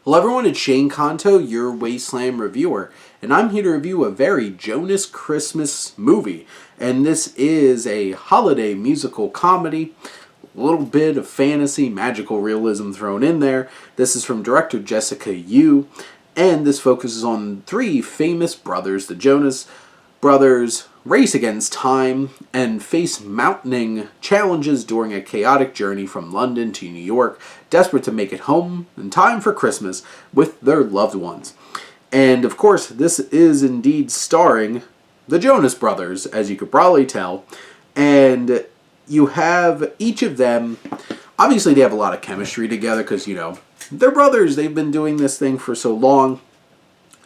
Hello everyone, it's Shane Kanto, your Wasteland reviewer, and I'm here to review a very Jonas Christmas movie. And this is a holiday musical comedy, a little bit of fantasy, magical realism thrown in there. This is from director Jessica Yu, and this focuses on three famous brothers, the Jonas brothers, race against time and face mounting challenges during a chaotic journey from London to New York, desperate to make it home in time for Christmas with their loved ones. And of course, this is indeed starring the Jonas brothers, as you could probably tell. And you have each of them, obviously they have a lot of chemistry together because, they're brothers. They've been doing this thing for so long.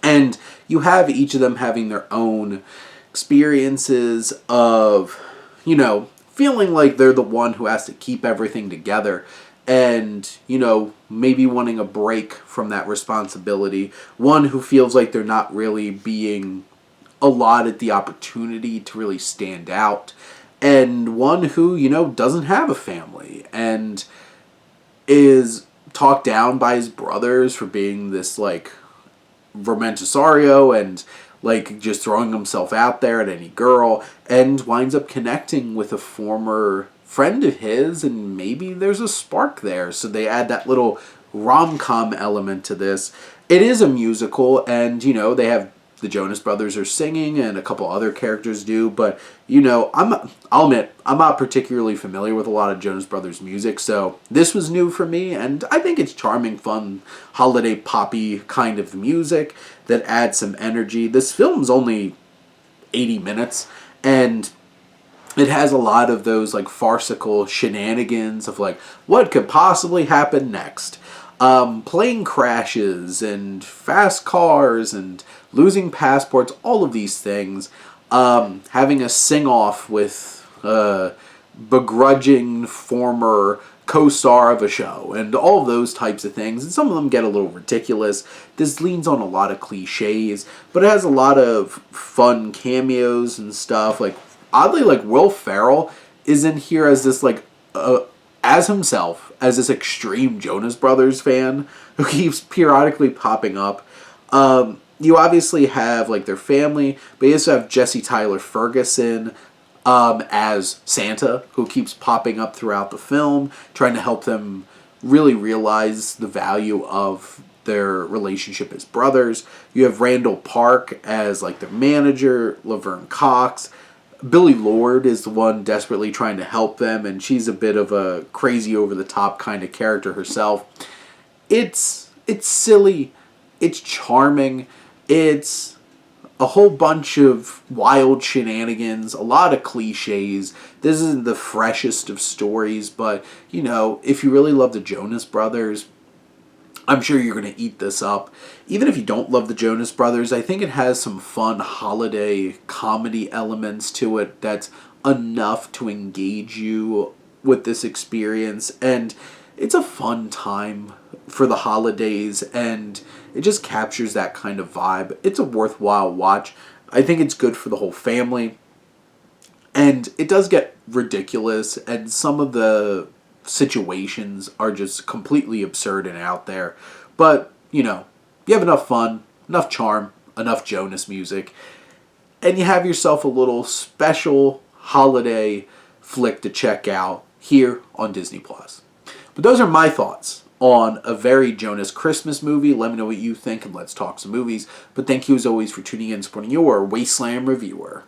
And you have each of them having their own experiences of, feeling like they're the one who has to keep everything together and, maybe wanting a break from that responsibility. One who feels like they're not really being allotted the opportunity to really stand out. And one who, doesn't have a family and is talked down by his brothers for being this, romantisario and just throwing himself out there at any girl, and winds up connecting with a former friend of his, and maybe there's a spark there, so they add that little rom-com element to this. It is a musical, and they have the Jonas brothers are singing and a couple other characters do, but I'll admit I'm not particularly familiar with a lot of Jonas brothers music, so this was new for me, and I think it's charming, fun, holiday poppy kind of music that adds some energy. This film's only 80 minutes, and it has a lot of those farcical shenanigans of what could possibly happen next. Plane crashes and fast cars and losing passports, all of these things. Having a sing-off with a begrudging former co-star of a show and all of those types of things. And some of them get a little ridiculous. This leans on a lot of cliches, but it has a lot of fun cameos and stuff. Oddly, Will Ferrell is in here as this as himself, as this extreme Jonas Brothers fan who keeps periodically popping up. You obviously have their family, but you also have Jesse Tyler Ferguson as Santa, who keeps popping up throughout the film, trying to help them really realize the value of their relationship as brothers. You have Randall Park as their manager, Laverne Cox. Billy Lord is the one desperately trying to help them, and she's a bit of a crazy over-the-top kind of character herself. It's silly, it's charming, it's a whole bunch of wild shenanigans, a lot of cliches. This isn't the freshest of stories, but, if you really love the Jonas Brothers, I'm sure you're going to eat this up. Even if you don't love the Jonas Brothers, I think it has some fun holiday comedy elements to it that's enough to engage you with this experience. And it's a fun time for the holidays, and it just captures that kind of vibe. It's a worthwhile watch. I think it's good for the whole family. And it does get ridiculous, and some of the situations are just completely absurd and out there. But, you have enough fun, enough charm, enough Jonas music, and you have yourself a little special holiday flick to check out here on Disney+. But those are my thoughts on a very Jonas Christmas movie. Let me know what you think, and let's talk some movies. But thank you as always for tuning in and supporting your Wasteland reviewer.